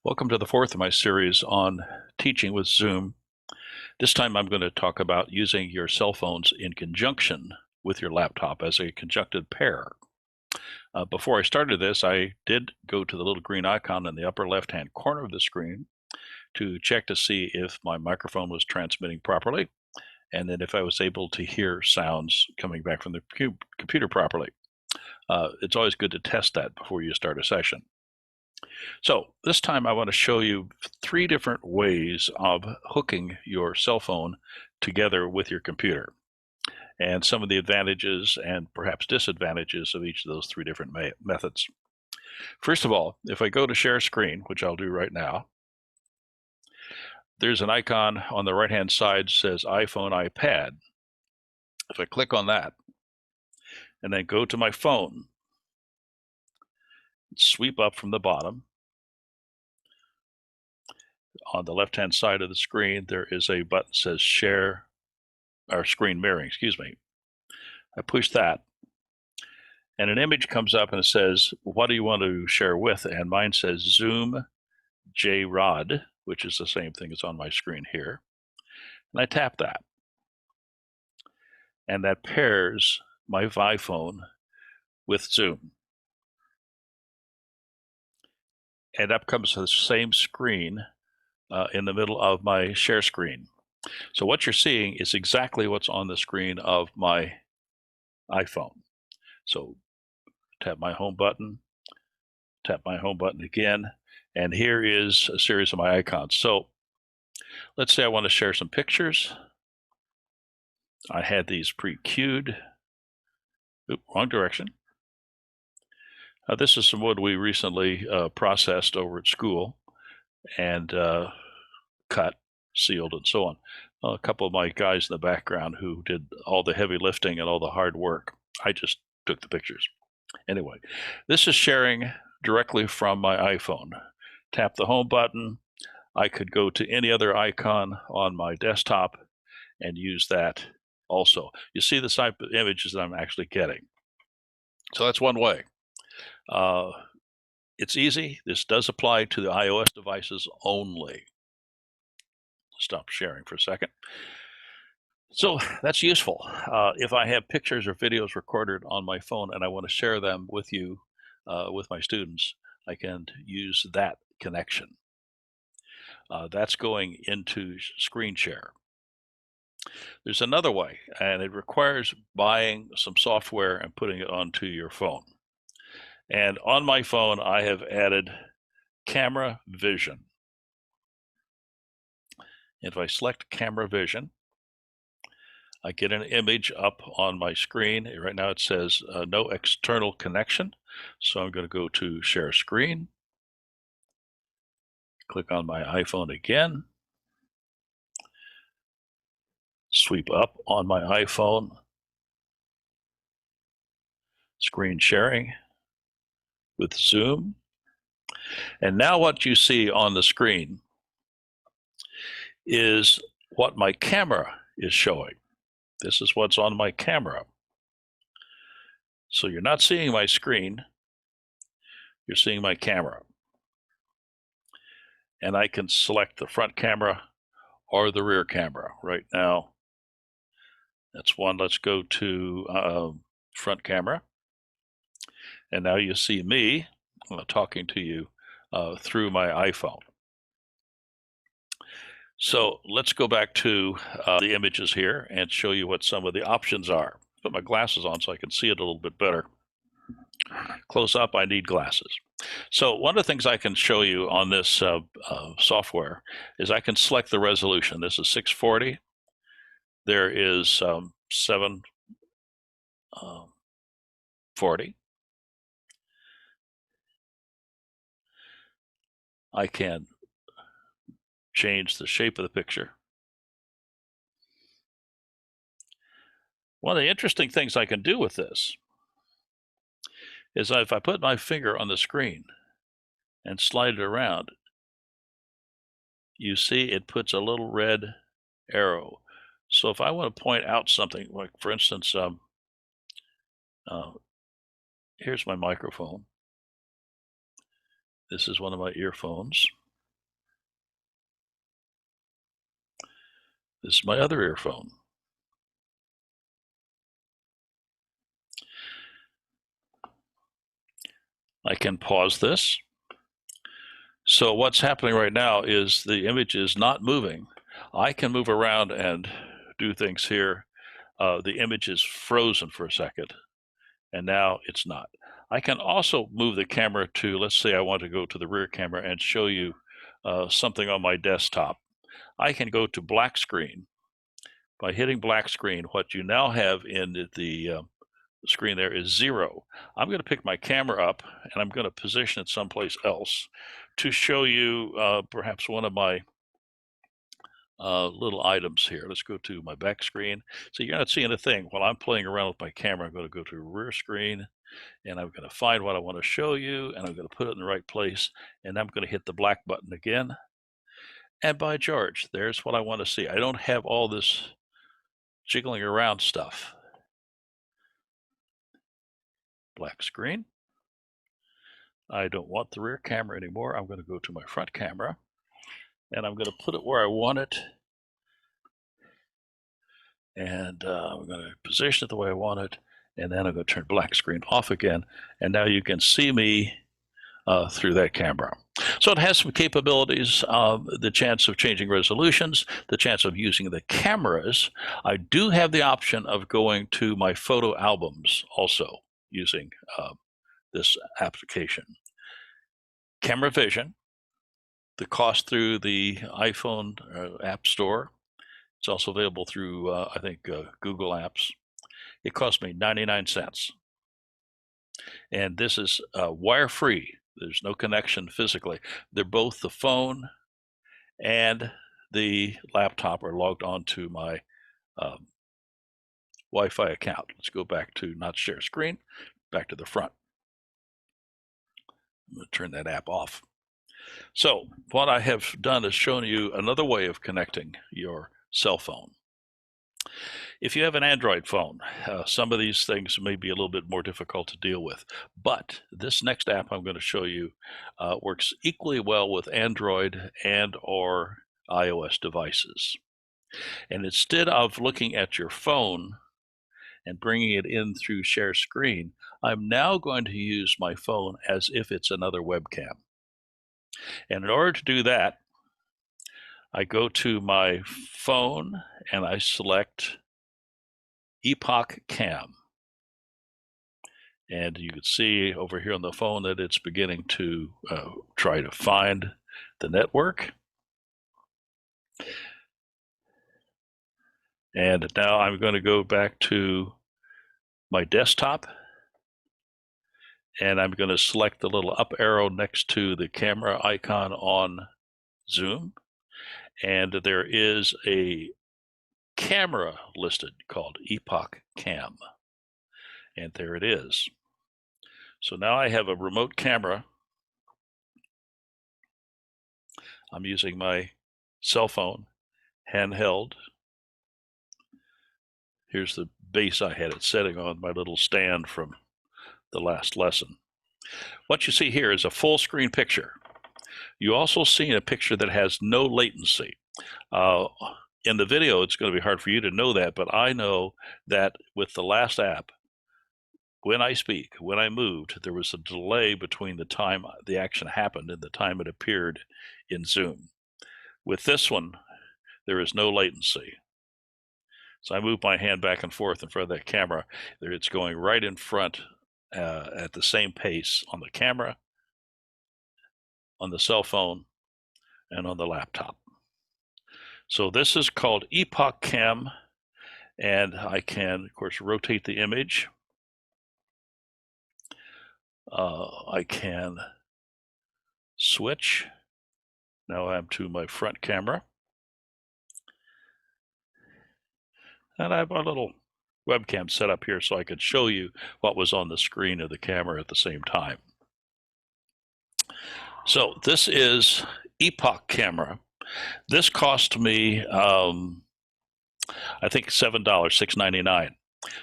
Welcome to the fourth of my series on teaching with Zoom. This time I'm going to talk about using your cell phones in conjunction with your laptop as a conjuncted pair. Before I started this, I did go to the little green icon in the upper left-hand corner of the screen to check to see if my microphone was transmitting properly, and then if I was able to hear sounds coming back from the computer properly. It's always good to test that before you start a session. So this time I want to show you three different ways of hooking your cell phone together with your computer and some of the advantages and perhaps disadvantages of each of those three different methods. First of all, if I go to share screen, which I'll do right now, there's an icon on the right-hand side that says iPhone, iPad. If I click on that and then go to my phone, sweep up from the bottom, on the left-hand side of the screen, there is a button that says share or screen mirroring, excuse me. I push that and an image comes up and it says, what do you want to share with? And mine says Zoom JROD, which is the same thing as on my screen here. And I tap that. And that pairs my iPhone with Zoom. And up comes the same screen in the middle of my share screen. So what you're seeing is exactly what's on the screen of my iPhone. So tap my home button, tap my home button again, and here is a series of my icons. So let's say I want to share some pictures. I had these pre-queued. Oop, wrong direction. This is some wood we recently processed over at school and cut, sealed, and so on. A couple of my guys in the background who did all the heavy lifting and all the hard work. I just took the pictures. Anyway, this is sharing directly from my iPhone. Tap the home button. I could go to any other icon on my desktop and use that also. You see the type of images that I'm actually getting. So that's one way. It's easy. This does apply to the iOS devices only. Stop sharing for a second. So that's useful. If I have pictures or videos recorded on my phone and I want to share them with you, with my students, I can use that connection. That's going into screen share. There's another way, and it requires buying some software and putting it onto your phone. And on my phone, I have added Camera Vision. If I select Camera Vision, I get an image up on my screen. Right now it says no external connection. So I'm going to go to share screen, click on my iPhone again, sweep up on my iPhone, screen sharing with Zoom. And now what you see on the screen is what my camera is showing. This is what's on my camera. So you're not seeing my screen, you're seeing my camera. And I can select the front camera or the rear camera. Right now, that's one. Let's go to front camera. And now you see me talking to you through my iPhone. So let's go back to the images here and show you what some of the options are. Put my glasses on so I can see it a little bit better. Close up, I need glasses. So one of the things I can show you on this software is I can select the resolution. This is 640. There is 740. I can change the shape of the picture. One of the interesting things I can do with this is if I put my finger on the screen and slide it around, you see it puts a little red arrow. So if I want to point out something, like for instance, here's my microphone. This is one of my earphones. This is my other earphone. I can pause this. So what's happening right now is the image is not moving. I can move around and do things here. The image is frozen for a second, and now it's not. I can also move the camera to, let's say I want to go to the rear camera and show you something on my desktop. I can go to black screen. By hitting black screen, what you now have in the screen there is 0. I'm going to pick my camera up and I'm going to position it someplace else to show you perhaps one of my little items here. Let's go to my back screen. So you're not seeing a thing. While I'm playing around with my camera, I'm going to go to rear screen and I'm going to find what I want to show you and I'm going to put it in the right place and I'm going to hit the black button again. And by George, there's what I want to see. I don't have all this jiggling around stuff. Black screen. I don't want the rear camera anymore. I'm going to go to my front camera and I'm going to put it where I want it. And I'm going to position it the way I want it. And then I'm going to turn black screen off again. And now you can see me through that camera. So it has some capabilities, the chance of changing resolutions, the chance of using the cameras. I do have the option of going to my photo albums also using this application. Camera vision, the cost through the iPhone App Store. It's also available through, I think, Google Apps. It cost me 99 cents. And this is wire-free. There's no connection physically. They're both the phone and the laptop are logged onto my Wi-Fi account. Let's go back to not share screen, back to the front. I'm going to turn that app off. So what I have done is shown you another way of connecting your cell phone. If you have an Android phone, some of these things may be a little bit more difficult to deal with, but this next app I'm going to show you works equally well with Android and or iOS devices. And instead of looking at your phone and bringing it in through share screen, I'm now going to use my phone as if it's another webcam. And in order to do that, I go to my phone and I select Epoch Cam. And you can see over here on the phone that it's beginning to try to find the network. And now I'm going to go back to my desktop and I'm going to select the little up arrow next to the camera icon on Zoom. And there is a camera listed called Epoch Cam. And there it is. So now I have a remote camera. I'm using my cell phone, handheld. Here's the base I had it setting on, my little stand from the last lesson. What you see here is a full screen picture. You also see a picture that has no latency. In the video, it's going to be hard for you to know that, but I know that with the last app, when I speak, when I moved, there was a delay between the time the action happened and the time it appeared in Zoom. With this one, there is no latency. So I move my hand back and forth in front of that camera. It's going right in front at the same pace on the camera, on the cell phone, and on the laptop. So this is called Epoch Cam, and I can, of course, rotate the image. I can switch. Now I'm to my front camera. And I have a little webcam set up here so I could show you what was on the screen of the camera at the same time. So this is Epoch Camera. This cost me, I think $7, $6.99.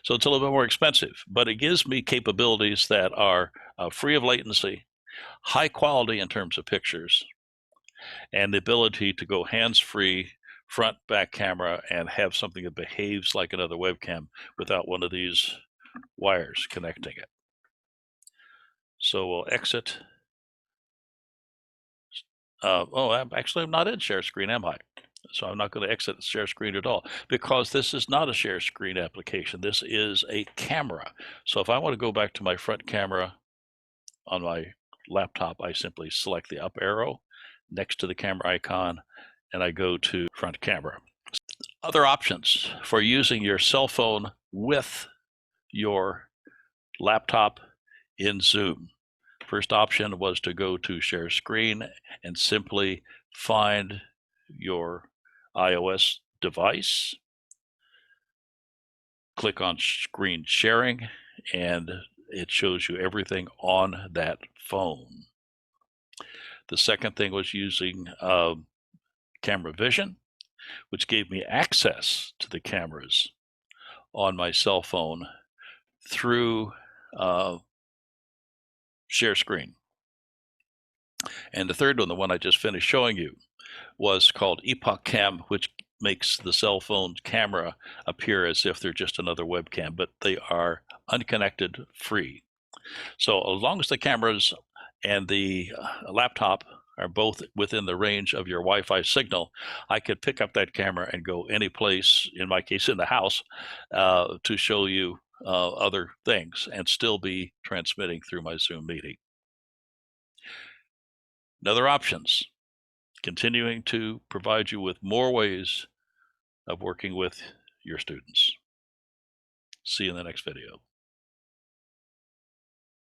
So it's a little bit more expensive, but it gives me capabilities that are free of latency, high quality in terms of pictures, and the ability to go hands-free front, back camera and have something that behaves like another webcam without one of these wires connecting it. So we'll exit. I'm not in share screen, am I? So I'm not going to exit the share screen at all because this is not a share screen application. This is a camera. So if I want to go back to my front camera on my laptop, I simply select the up arrow next to the camera icon and I go to front camera. Other options for using your cell phone with your laptop in Zoom. First option was to go to share screen and simply find your iOS device, click on screen sharing, and it shows you everything on that phone. The second thing was using camera vision, which gave me access to the cameras on my cell phone through share screen. And the third one, the one I just finished showing you, was called Epoch Cam, which makes the cell phone camera appear as if they're just another webcam, but they are unconnected, free. So as long as the cameras and the laptop are both within the range of your Wi-Fi signal, I could pick up that camera and go any place, in my case in the house, to show you other things and still be transmitting through my Zoom meeting. Other options, continuing to provide you with more ways of working with your students. See you in the next video.